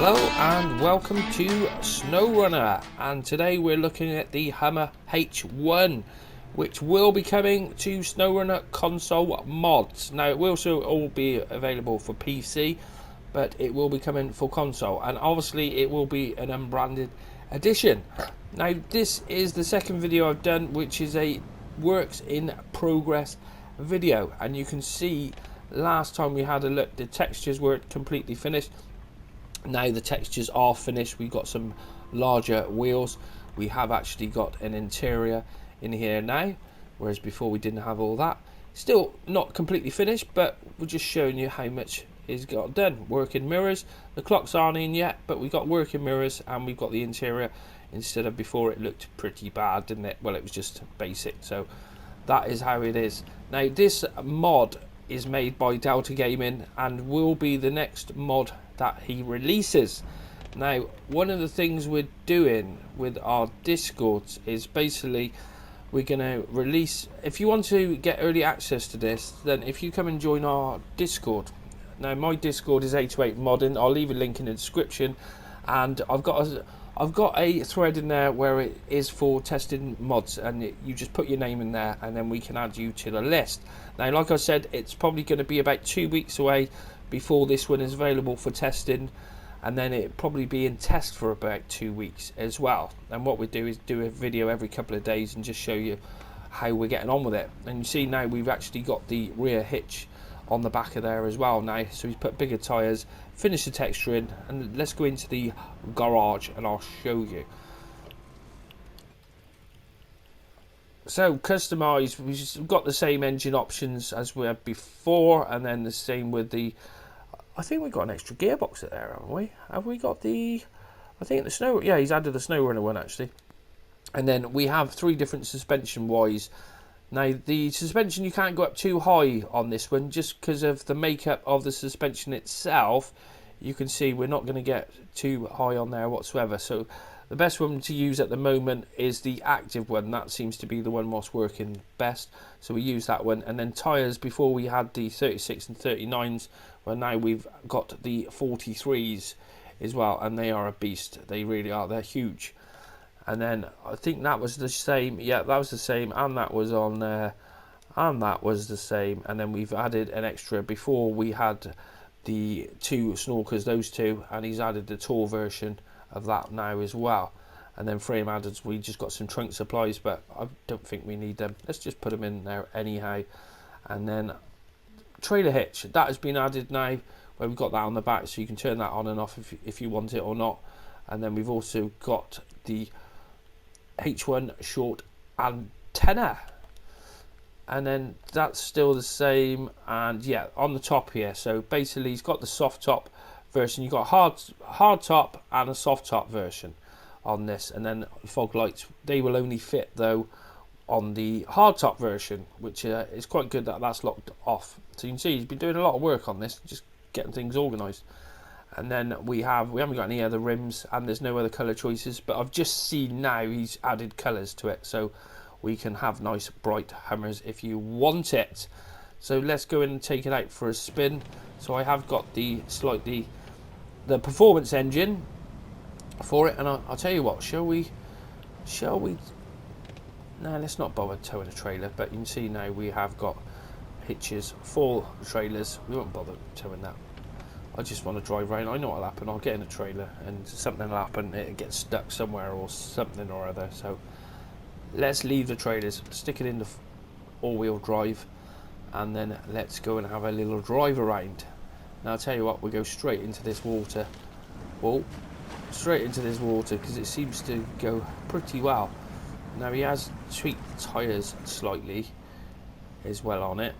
Hello and welcome to Snowrunner, and today we're looking at the Hummer H1, which will be coming to Snowrunner console mods. Now it will also all be available for PC, but it will be coming for console, and obviously it will be an unbranded edition. Now this is the second video I've done, which is a works in progress video, and you can see last time we had a look, the textures weren't completely finished. Now the textures are finished. We've got some larger wheels. We have actually got an interior in here now, whereas before we didn't have all that. Still not completely finished, but we're just showing you how much is got done. Working mirrors. The clocks aren't in yet, but we've got working mirrors and we've got the interior instead of before it looked pretty bad, didn't it? Well, it was just basic, so that is how it is. Now this mod is made by Delta Gaming and will be the next mod that he releases. Now one of the things we're doing with our discords is basically we're going to release, if you want to get early access to this, then if you come and join our discord. Now my discord is 828 modding. I'll leave a link in the description, and I've got a thread in there where it is for testing mods, and you just put your name in there and then we can add you to the list. Now like I said, it's probably going to be about 2 weeks away before this one is available for testing, and then it'll probably be in test for about 2 weeks as well. And what we do is do a video every couple of days and just show you how we're getting on with it. And you see now we've actually got the rear hitch on the back of there as well now, so he's put bigger tyres, finished the texturing, and let's go into the garage and I'll show you. So customize, we've got the same engine options as we had before, and then the same with the, I think we've got an extra gearbox there, haven't we? Have we got the, I think the snow, yeah, he's added the Snowrunner one actually. And then we have 3 different suspension wise. Now the suspension, you can't go up too high on this one just because of the makeup of the suspension itself. You can see we're not going to get too high on there whatsoever. So the best one to use at the moment is the active one. That seems to be the one what's working best. So we use that one. And then tyres, before we had the 36 and 39s. Well, now we've got the 43s as well. And they are a beast. They really are. They're huge. And then I think that was the same. Yeah, that was the same. And that was on there. And that was the same. And then we've added an extra. Before we had the 2 snorkers, those 2. And he's added the tall version of that now as well. And then frame adders, we just got some trunk supplies, but I don't think we need them. Let's just put them in there anyhow. And then trailer hitch, that has been added now, where we've got that on the back, so you can turn that on and off if you want it or not. And then we've also got the H1 short antenna, and then that's still the same. And yeah, on the top here, so basically he's got the soft top version. You've got hard top and a soft top version on this, and then fog lights, they will only fit though on the hard top version, which is quite good that that's locked off. So you can see he's been doing a lot of work on this, just getting things organized. And then we haven't got any other rims, and there's no other color choices, but I've just seen now he's added colors to it, so we can have nice bright Hummers if you want it. So let's go in and take it out for a spin. So I have got the performance engine for it, and I'll tell you what, shall we no, let's not bother towing a trailer, but you can see now we have got hitches for trailers. We won't bother towing that. I just want to drive around. I know what'll happen. I'll get in a trailer and something will happen. It gets stuck somewhere or something or other. So let's leave the trailers, stick it in the all-wheel drive, and then let's go and have a little drive around. Now I'll tell you what, we'll go straight into this water. Well, straight into this water because it seems to go pretty well. Now he has tweaked the tyres slightly as well on it.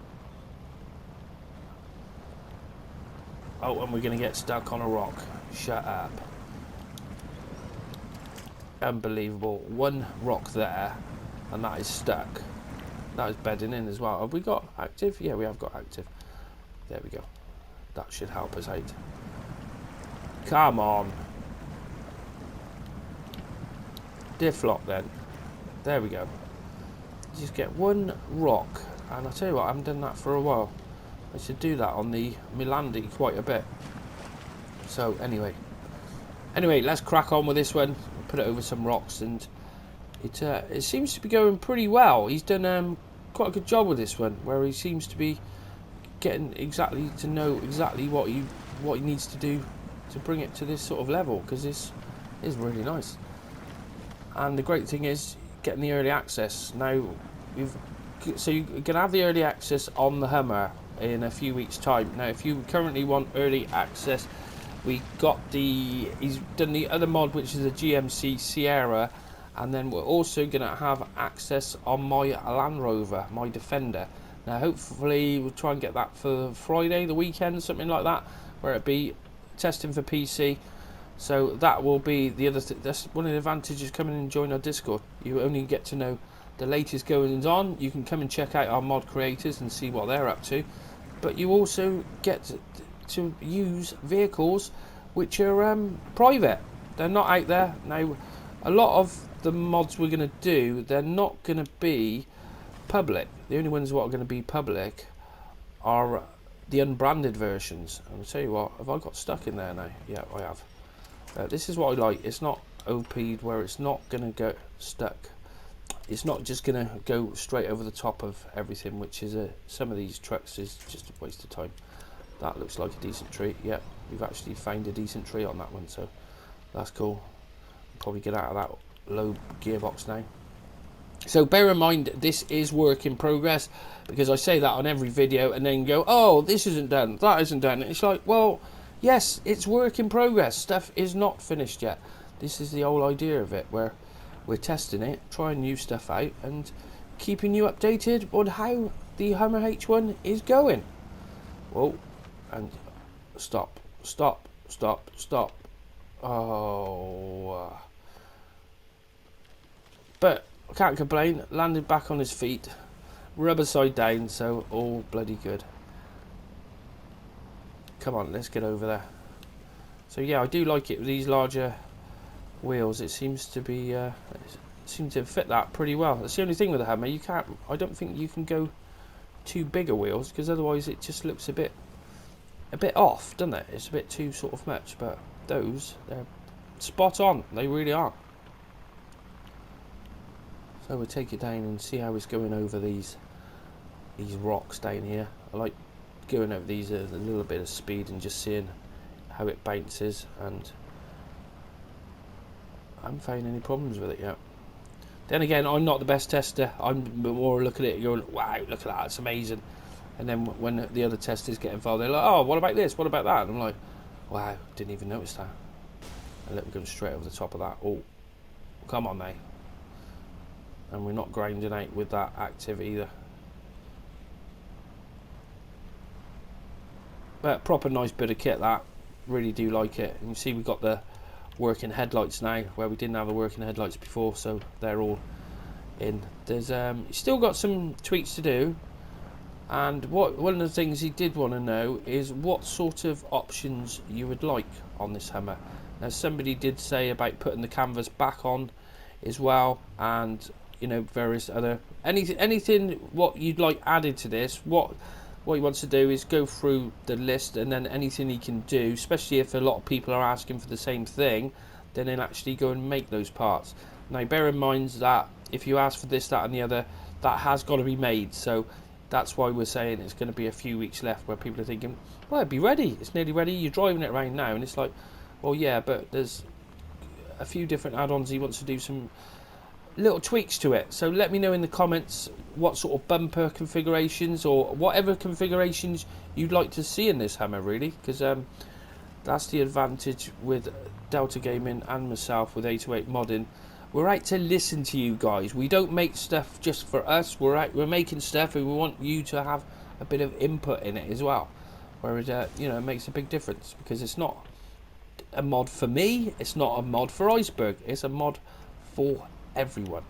Oh, and we're going to get stuck on a rock. Shut up. Unbelievable. One rock there, and that is stuck. That is bedding in as well. Have we got active? Yeah, we have got active. There we go. That should help us out. Come on. Diff lock then. There we go. Just get one rock, and I'll tell you what, I haven't done that for a while. I should do that on the Milandi quite a bit. So anyway, Anyway, let's crack on with this one. Put it over some rocks, and it seems to be going pretty well. He's done quite a good job with this one, where he seems to be getting exactly to know exactly what he needs to do to bring it to this sort of level, because this is really nice. And the great thing is getting the early access. Now so you're gonna have the early access on the Hummer in a few weeks time. Now if you currently want early access, he's done the other mod, which is a GMC Sierra, and then we're also gonna have access on my Land Rover, my Defender. Now hopefully we'll try and get that for Friday, the weekend, something like that, where it be testing for PC. So that will be the other that's one of the advantages coming and join our Discord. You only get to know the latest goings on. You can come and check out our mod creators and see what they're up to, but you also get to use vehicles which are private. They're not out there. Now a lot of the mods we're going to do, they're not going to be public. The only ones what are going to be public are the unbranded versions. And I'll tell you what, have I got stuck in there now? Yeah, I have. This is what I like. It's not OP'd where it's not going to get stuck. It's not just going to go straight over the top of everything, which is some of these trucks is just a waste of time. That looks like a decent tree. Yeah, we've actually found a decent tree on that one, so that's cool. Probably get out of that low gearbox now. So bear in mind, this is work in progress, because I say that on every video and then go, oh, this isn't done, that isn't done. It's like, well, yes, it's work in progress. Stuff is not finished yet. This is the whole idea of it, where we're testing it, trying new stuff out, and keeping you updated on how the Hummer H1 is going. Whoa, and stop. Oh. But I can't complain. Landed back on his feet, rubber side down, so all bloody good. Come on, let's get over there. So yeah, I do like it with these larger wheels. It seems to be fit that pretty well. That's the only thing with the Hummer. I don't think you can go too bigger wheels, because otherwise it just looks a bit off, doesn't it? It's a bit too sort of much. But those, they're spot on. They really are. So we'll take it down and see how it's going over these rocks down here. I like going over these at a little bit of speed and just seeing how it bounces, and I haven't found any problems with it yet. Then again, I'm not the best tester. I'm more looking at it going, wow, look at that, it's amazing. And then when the other testers get involved, they're like, oh, what about this, what about that? And I'm like, wow, didn't even notice that. And let me go straight over the top of that. Oh, come on now. And we're not grinding out with that active either. But proper nice bit of kit, that. Really do like it. And you see we've got the working headlights now, where we didn't have the working headlights before, so they're all in. There's still got some tweaks to do, and one of the things he did want to know is what sort of options you would like on this Hummer. Now somebody did say about putting the canvas back on as well, and you know, various other anything what you'd like added to this. What he wants to do is go through the list, and then anything he can do, especially if a lot of people are asking for the same thing, then he'll actually go and make those parts. Now bear in mind that if you ask for this, that and the other, that has got to be made. So that's why we're saying it's going to be a few weeks left, where people are thinking, well, it'd be ready, it's nearly ready, you're driving it around now. And it's like, well, yeah, but there's a few different add-ons. He wants to do some little tweaks to it, so let me know in the comments what sort of bumper configurations or whatever configurations you'd like to see in this Hummer, really, because that's the advantage with Delta Gaming and myself with 808 Modding. We're out to listen to you guys. We don't make stuff just for us. We're making stuff, and we want you to have a bit of input in it as well, where it you know, makes a big difference, because it's not a mod for me, it's not a mod for Iceberg, it's a mod for everyone.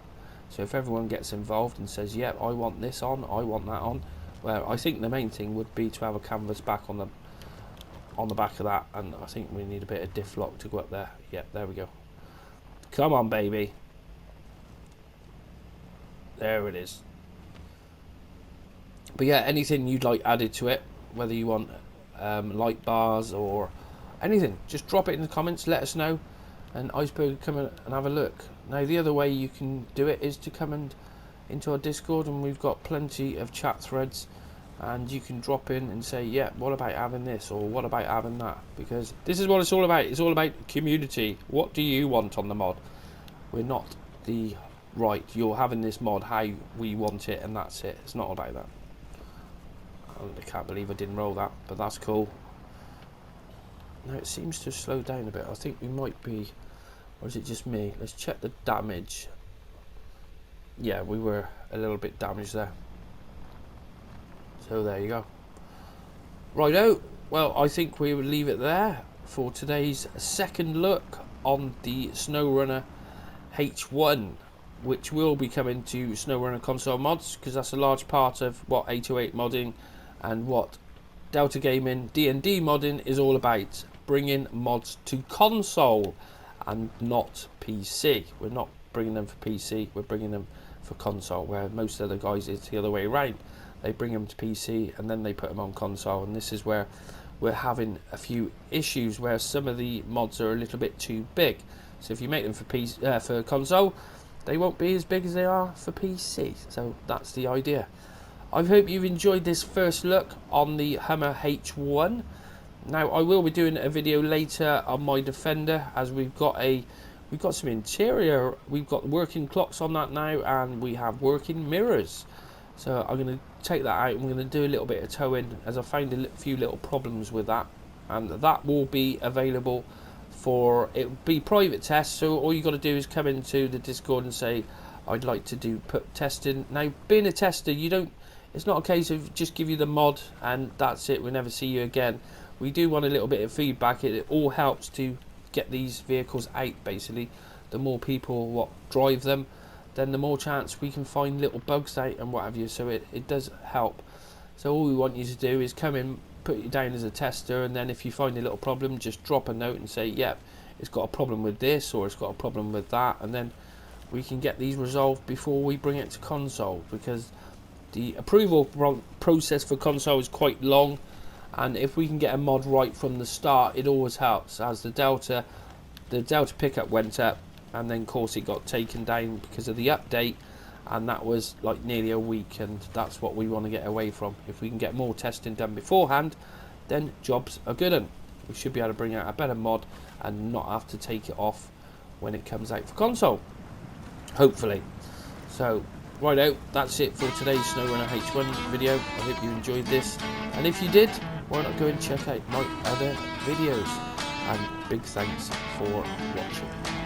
So if everyone gets involved and says, yeah, I want this on, I want that on, well, I think the main thing would be to have a canvas back on the back of that, and I think we need a bit of diff lock to go up there. Yeah, there we go. Come on, baby. There it is. But yeah, anything you'd like added to it, whether you want light bars or anything, just drop it in the comments, let us know. and Iceberg come and have a look. Now the other way you can do it is to come and into our Discord, and we've got plenty of chat threads, and you can drop in and say, yeah, what about having this, or what about having that, because this is what it's all about. It's all about community. What do you want on the mod? We're not the right, you're having this mod how we want it, and that's it. It's not about that. I can't believe I didn't roll that, but that's cool. Now it seems to slow down a bit. I think we might be, or is it just me? Let's check the damage. Yeah, we were a little bit damaged there. So there you go. Righto, well, I think we will leave it there for today's second look on the Snowrunner H1, which will be coming to Snowrunner console mods, because that's a large part of what 808 modding and what Delta Gaming D&D modding is all about. Bringing mods to console and not PC. We're not bringing them for PC, we're bringing them for console, where most other guys it's the other way around. They bring them to PC and then they put them on console, and this is where we're having a few issues where some of the mods are a little bit too big. So if you make them for console, they won't be as big as they are for PC. So that's the idea. I hope you've enjoyed this first look on the Hummer H1. Now I will be doing a video later on my Defender, as we've got some interior, we've got working clocks on that now, and we have working mirrors. So I'm going to take that out and we're going to do a little bit of towing, as I found a few little problems with that, and that will be available for, it will be private tests. So all you got to do is come into the Discord and say, I'd like to put testing. Now being a tester, it's not a case of just give you the mod and that's it, we'll never see you again. We do want a little bit of feedback. It all helps to get these vehicles out, basically. The more people what drive them, then the more chance we can find little bugs out and what have you. So it does help. So all we want you to do is come in, put you down as a tester, and then if you find a little problem, just drop a note and say, yep, it's got a problem with this, or it's got a problem with that, and then we can get these resolved before we bring it to console, because the approval process for console is quite long, and if we can get a mod right from the start, it always helps. As the Delta pickup went up, and then of course it got taken down because of the update, and that was like nearly a week, and that's what we want to get away from. If we can get more testing done beforehand, then jobs are good, and we should be able to bring out a better mod and not have to take it off when it comes out for console, hopefully. So righto, that's it for today's Snowrunner H1 video. I hope you enjoyed this, and if you did, why not go and check out my other videos, and big thanks for watching.